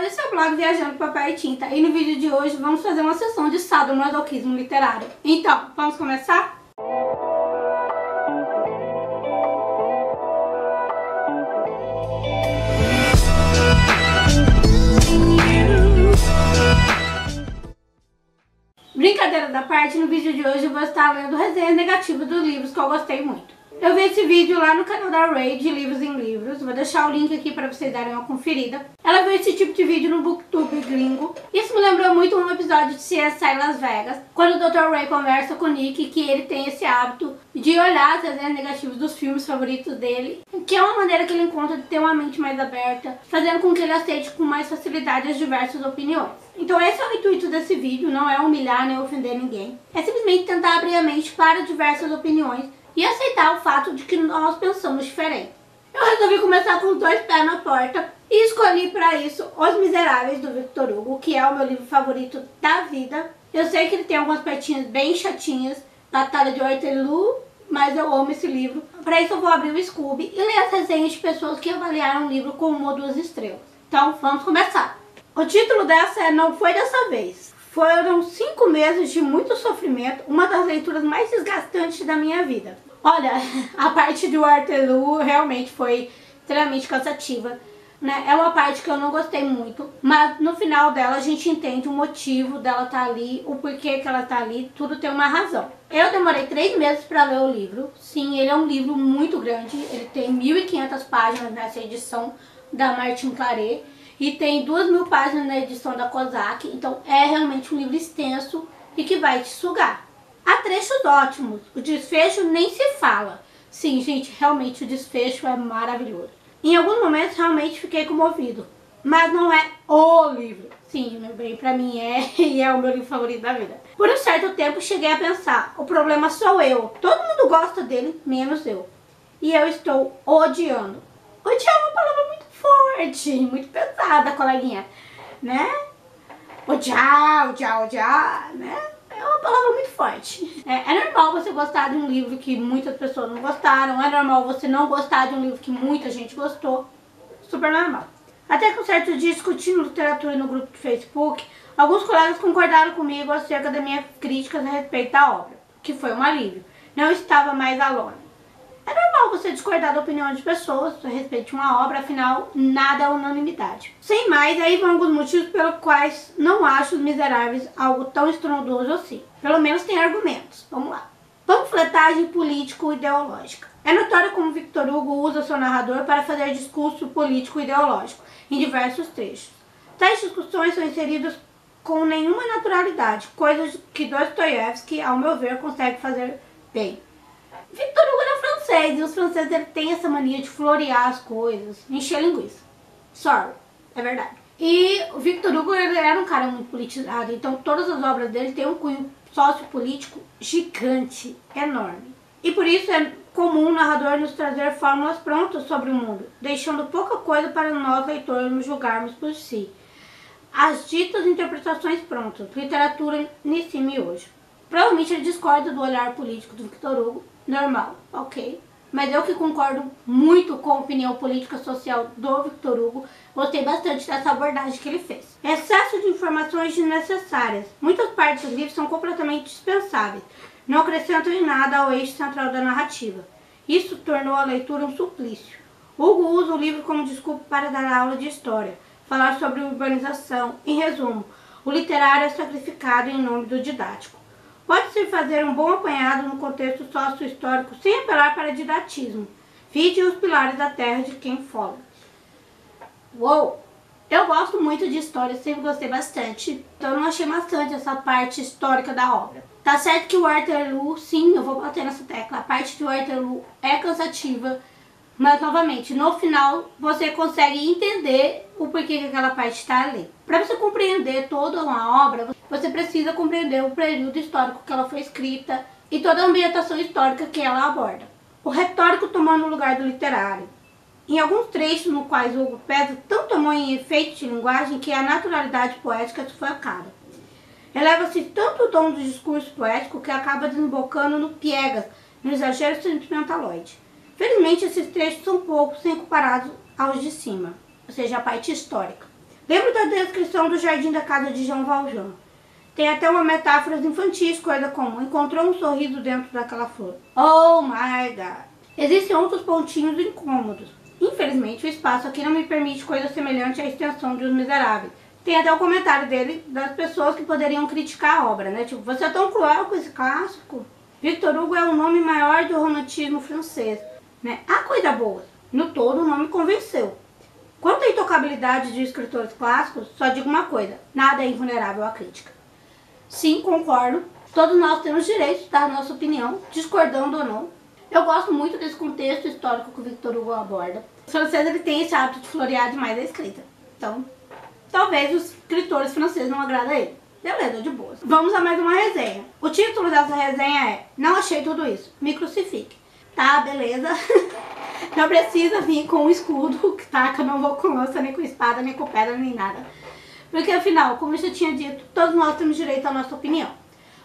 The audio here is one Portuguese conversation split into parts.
pessoas, esse é o blog Viajando Papel e Tinta e no vídeo de hoje vamos fazer uma sessão de sadomasoquismo literário. Então, vamos começar? Brincadeira da parte, no vídeo de hoje eu vou estar lendo resenhas negativas dos livros que eu gostei muito. Eu vi esse vídeo lá no canal da Ray de Livros em Livros, vou deixar o link aqui para vocês darem uma conferida. Ela viu esse tipo de vídeo no Booktube gringo. Isso me lembrou muito um episódio de CSI Las Vegas, quando o Dr. Ray conversa com o Nick que ele tem esse hábito de olhar as resenhas negativas dos filmes favoritos dele, que é uma maneira que ele encontra de ter uma mente mais aberta, fazendo com que ele aceite com mais facilidade as diversas opiniões. Então esse é o intuito desse vídeo, não é humilhar nem ofender ninguém. É simplesmente tentar abrir a mente para diversas opiniões e aceitar o fato de que nós pensamos diferente. Eu resolvi começar com os dois pés na porta e escolhi para isso Os Miseráveis, do Victor Hugo, que é o meu livro favorito da vida. Eu sei que ele tem algumas partinhas bem chatinhas, Batalha de Waterloo, mas eu amo esse livro. Para isso eu vou abrir o Scooby e ler as resenhas de pessoas que avaliaram o livro com 1 ou 2 estrelas. Então vamos começar. O título dessa é Não Foi Dessa Vez. Foram 5 meses de muito sofrimento, uma das leituras mais desgastantes da minha vida. Olha, a parte de Waterloo realmente foi extremamente cansativa, né? É uma parte que eu não gostei muito, mas no final dela a gente entende o motivo dela estar ali, o porquê que ela está ali, tudo tem uma razão. Eu demorei 3 meses para ler o livro. Sim, ele é um livro muito grande, ele tem 1.500 páginas nessa edição da Martin Claret. E tem 2.000 páginas na edição da Kozak, então é realmente um livro extenso e que vai te sugar. Há trechos ótimos, o desfecho nem se fala. Sim, gente, realmente o desfecho é maravilhoso. Em alguns momentos realmente fiquei comovido, mas não é o livro. Sim, meu bem, pra mim é, e é o meu livro favorito da vida. Por um certo tempo cheguei a pensar, o problema sou eu. Todo mundo gosta dele, menos eu. E eu estou odiando. Odiar é uma palavra muito forte, muito pesada, coleguinha, né? Odiar, né? É uma palavra muito forte. É normal você gostar de um livro que muitas pessoas não gostaram, é normal você não gostar de um livro que muita gente gostou, super normal. Até que um certo dia, discutindo literatura no grupo do Facebook, alguns colegas concordaram comigo acerca das minhas críticas a respeito da obra, que foi um alívio. Não estava mais alone. É normal você discordar da opinião de pessoas a respeito de uma obra, afinal, nada é unanimidade. Sem mais, aí vão alguns motivos pelos quais não acho Os Miseráveis algo tão estrondoso assim. Pelo menos tem argumentos. Vamos lá. Panfletagem político-ideológica. É notório como Victor Hugo usa seu narrador para fazer discurso político-ideológico em diversos trechos. Tais discussões são inseridas com nenhuma naturalidade, coisas que Dostoiévski, ao meu ver, consegue fazer bem. Victor Hugo era francês e os franceses têm essa mania de florear as coisas, encher linguiça. Sorry, é verdade. E o Victor Hugo ele era um cara muito politizado, então todas as obras dele têm um cunho sociopolítico gigante, enorme. E por isso é comum o narrador nos trazer fórmulas prontas sobre o mundo, deixando pouca coisa para nós leitores julgarmos por si. As ditas interpretações prontas, literatura nesse hoje. Provavelmente ele discorda do olhar político do Victor Hugo, normal, ok. Mas eu que concordo muito com a opinião política social do Victor Hugo, gostei bastante dessa abordagem que ele fez. Excesso de informações desnecessárias. Muitas partes do livro são completamente dispensáveis, não acrescentam em nada ao eixo central da narrativa. Isso tornou a leitura um suplício. Hugo usa o livro como desculpa para dar aula de história, falar sobre urbanização. Em resumo, o literário é sacrificado em nome do didático. Pode-se fazer um bom apanhado no contexto sócio-histórico sem apelar para didatismo. Vide Os Pilares da Terra, de Ken Follett. Uou! Eu gosto muito de história, sempre gostei bastante. Então eu não achei maçante essa parte histórica da obra. Tá certo que o Waterloo, sim, eu vou bater nessa tecla. A parte de Waterloo é cansativa. Mas, novamente, no final, você consegue entender o porquê que aquela parte está ali. Para você compreender toda uma obra, você precisa compreender o período histórico que ela foi escrita e toda a ambientação histórica que ela aborda. O retórico tomando o lugar do literário. Em alguns trechos no quais Hugo pesa tanto tamanho em efeitos de linguagem que a naturalidade poética é sufocada. Eleva-se tanto o tom do discurso poético que acaba desembocando no piegas, no exagero sentimentaloide. Felizmente, esses trechos são poucos, sem comparados aos de cima, ou seja, a parte histórica. Lembro da descrição do jardim da casa de Jean Valjean. Tem até uma metáfora infantis, coisa comum. Encontrou um sorriso dentro daquela flor. Oh my god. Existem outros pontinhos incômodos. Infelizmente, o espaço aqui não me permite coisa semelhante à extensão de Os Miseráveis. Tem até o comentário dele das pessoas que poderiam criticar a obra, né? Tipo, você é tão cruel com esse clássico. Victor Hugo é o nome maior do romantismo francês, né? Há coisa boa. No todo, não me convenceu. Quanto à intocabilidade de escritores clássicos, só digo uma coisa. Nada é invulnerável à crítica. Sim, concordo. Todos nós temos direito de dar a nossa opinião, discordando ou não. Eu gosto muito desse contexto histórico que o Victor Hugo aborda. O francês ele tem esse hábito de florear demais a escrita. Então, talvez os escritores franceses não agradem a ele. Beleza, de boa. Vamos a mais uma resenha. O título dessa resenha é Não Achei Tudo Isso, Me Crucifique. Tá, beleza. Não precisa vir com um escudo, tá? Que eu não vou com lança, nem com espada, nem com pedra, nem nada. Porque afinal, como eu já tinha dito, todos nós temos direito à nossa opinião.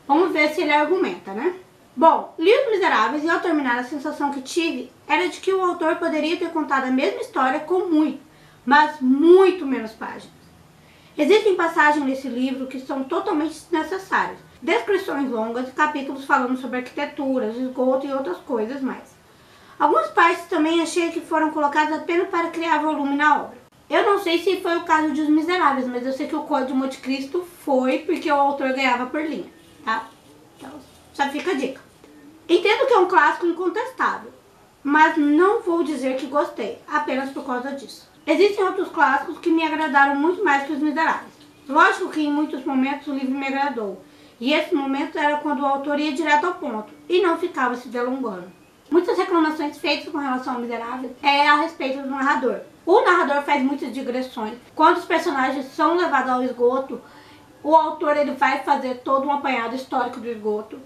Vamos ver se ele argumenta, né? Bom, li Os Miseráveis e ao terminar a sensação que tive era de que o autor poderia ter contado a mesma história com muito, mas muito menos páginas. Existem passagens nesse livro que são totalmente desnecessárias. Descrições longas e capítulos falando sobre arquitetura, esgoto e outras coisas mais. Algumas partes também achei que foram colocadas apenas para criar volume na obra. Eu não sei se foi o caso de Os Miseráveis, mas eu sei que o Conde de Monte Cristo foi porque o autor ganhava por linha, tá? Então, só fica a dica. Entendo que é um clássico incontestável, mas não vou dizer que gostei, apenas por causa disso. Existem outros clássicos que me agradaram muito mais que Os Miseráveis. Lógico que em muitos momentos o livro me agradou, e esse momento era quando o autor ia direto ao ponto, e não ficava se delongando. Muitas reclamações feitas com relação ao Miserável é a respeito do narrador. O narrador faz muitas digressões. Quando os personagens são levados ao esgoto, o autor ele vai fazer todo um apanhado histórico do esgoto.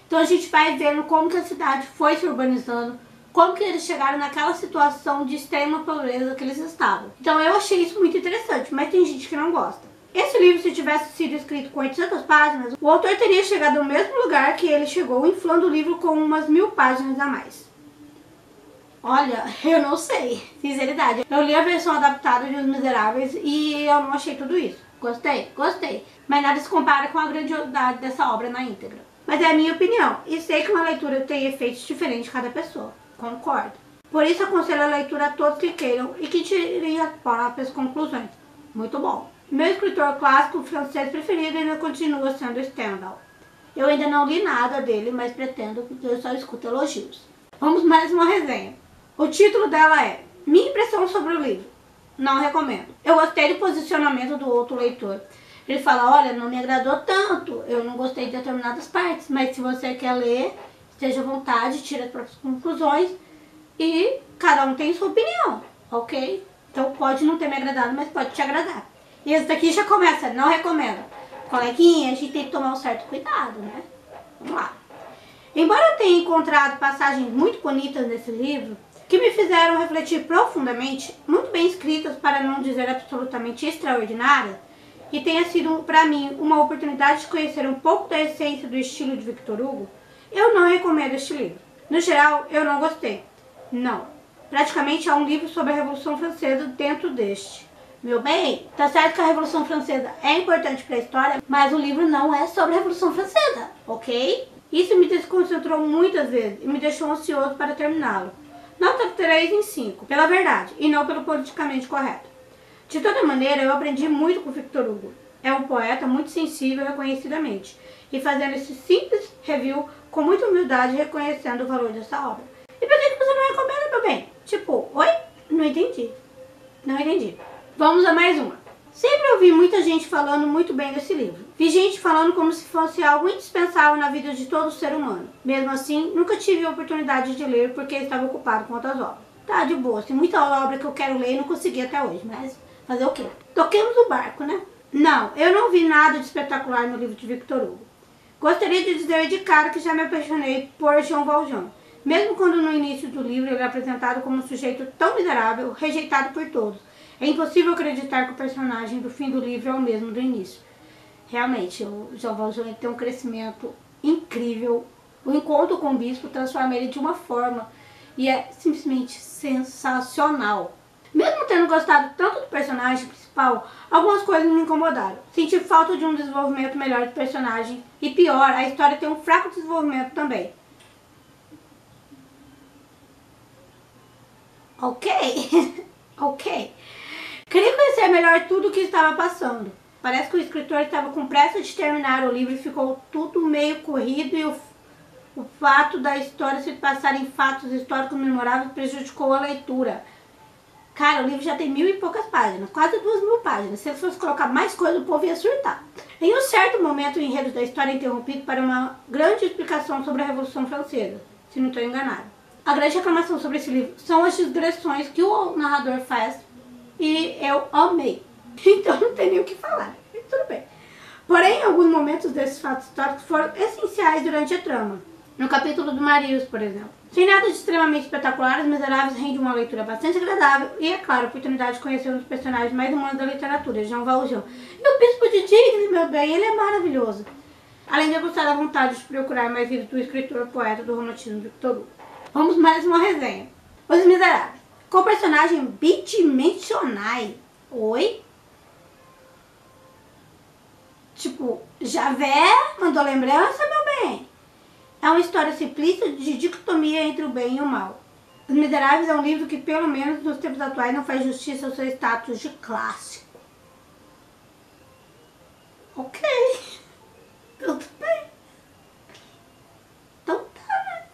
Então a gente vai vendo como que a cidade foi se urbanizando, como que eles chegaram naquela situação de extrema pobreza que eles estavam. Então eu achei isso muito interessante, mas tem gente que não gosta. Esse livro, se tivesse sido escrito com 800 páginas, o autor teria chegado ao mesmo lugar que ele chegou, inflando o livro com umas 1000 páginas a mais. Olha, eu não sei, sinceridade. Eu li a versão adaptada de Os Miseráveis e eu não achei tudo isso. Gostei? Gostei. Mas nada se compara com a grandiosidade dessa obra na íntegra. Mas é a minha opinião, e sei que uma leitura tem efeitos diferentes de cada pessoa. Concordo. Por isso aconselho a leitura a todos que queiram e que tirem as próprias conclusões. Muito bom. Meu escritor clássico francês preferido ainda continua sendo Stendhal. Eu ainda não li nada dele, mas pretendo, porque eu só escuto elogios. Vamos mais uma resenha. O título dela é Minha Impressão sobre o Livro. Não recomendo. Eu gostei do posicionamento do outro leitor. Ele fala, olha, não me agradou tanto, eu não gostei de determinadas partes, mas se você quer ler, esteja à vontade, tire as próprias conclusões e cada um tem sua opinião, ok? Então pode não ter me agradado, mas pode te agradar. E esse daqui já começa, não recomendo. Coleguinha, a gente tem que tomar um certo cuidado, né? Vamos lá. Embora eu tenha encontrado passagens muito bonitas nesse livro, que me fizeram refletir profundamente, muito bem escritas para não dizer absolutamente extraordinárias, e tenha sido para mim uma oportunidade de conhecer um pouco da essência do estilo de Victor Hugo, eu não recomendo este livro. No geral, eu não gostei. Não. Praticamente há um livro sobre a Revolução Francesa dentro deste. Meu bem, tá certo que a Revolução Francesa é importante para a história, mas o livro não é sobre a Revolução Francesa, ok? Isso me desconcentrou muitas vezes e me deixou ansioso para terminá-lo. Nota 3 em 5, pela verdade, e não pelo politicamente correto. De toda maneira, eu aprendi muito com Victor Hugo. É um poeta muito sensível reconhecidamente, e fazendo esse simples review com muita humildade, reconhecendo o valor dessa obra. E por que você não recomenda, meu bem? Tipo, oi? Não entendi. Não entendi. Vamos a mais uma. Sempre ouvi muita gente falando muito bem desse livro. Vi gente falando como se fosse algo indispensável na vida de todo ser humano. Mesmo assim, nunca tive a oportunidade de ler porque estava ocupado com outras obras. Tá, de boa, tem muita obra que eu quero ler e não consegui até hoje, mas fazer o quê? Toquemos o barco, né? Não, eu não vi nada de espetacular no livro de Victor Hugo. Gostaria de dizer de cara que já me apaixonei por Jean Valjean, mesmo quando no início do livro ele é apresentado como um sujeito tão miserável, rejeitado por todos. É impossível acreditar que o personagem do fim do livro é o mesmo do início. Realmente, o Jean Valjean tem um crescimento incrível. O encontro com o bispo transforma ele de uma forma e é simplesmente sensacional. Mesmo tendo gostado tanto do personagem principal, principal, algumas coisas me incomodaram. Senti falta de um desenvolvimento melhor de personagem e pior, a história tem um fraco desenvolvimento também. Ok, ok. Queria conhecer melhor tudo o que estava passando. Parece que o escritor estava com pressa de terminar o livro e ficou tudo meio corrido e o fato da história se passar em fatos históricos memoráveis prejudicou a leitura. Cara, o livro já tem 1000 e poucas páginas, quase 2000 páginas. Se ele fosse colocar mais coisa, o povo ia surtar. Em um certo momento, o enredo da história é interrompido para uma grande explicação sobre a Revolução Francesa, se não estou enganado. A grande reclamação sobre esse livro são as digressões que o narrador faz e eu amei. Então não tem nem o que falar, tudo bem. Porém, alguns momentos desses fatos históricos foram essenciais durante a trama. No capítulo do Marius, por exemplo. Sem nada de extremamente espetacular, Os Miseráveis rende uma leitura bastante agradável e, é claro, a oportunidade de conhecer um dos personagens mais humanos da literatura, Jean Valjean. E o Bispo de Tigres, meu bem, ele é maravilhoso. Além de eu gostar da vontade de procurar mais livros do escritor poeta do romantismo Victor Hugo. Vamos mais uma resenha. Os Miseráveis. Com personagem bidimensionais. Oi? Tipo, Javert mandou lembrança, meu bem? É uma história simplista de dicotomia entre o bem e o mal. Os Miseráveis é um livro que, pelo menos nos tempos atuais, não faz justiça ao seu status de clássico. Ok. Tudo bem. Então tá, né?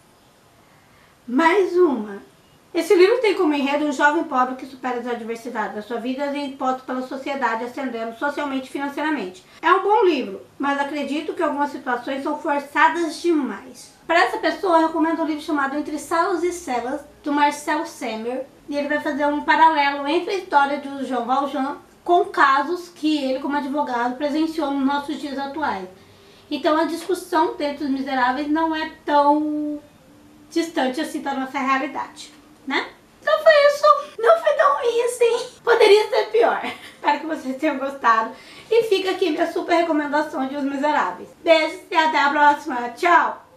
Mais uma. Esse livro tem como enredo um jovem pobre que supera as adversidades da sua vida e é imposto pela sociedade, ascendendo socialmente e financeiramente. É um bom livro, mas acredito que algumas situações são forçadas demais. Para essa pessoa, eu recomendo um livro chamado Entre Salas e Celas, do Marcel Semler. E ele vai fazer um paralelo entre a história de Jean Valjean com casos que ele, como advogado, presenciou nos nossos dias atuais. Então a discussão dentro dos Miseráveis não é tão distante assim da nossa realidade, né? Então foi isso. Não foi tão ruim assim. Poderia ser pior. Espero que vocês tenham gostado. E fica aqui minha super recomendação de Os Miseráveis. Beijos e até a próxima. Tchau!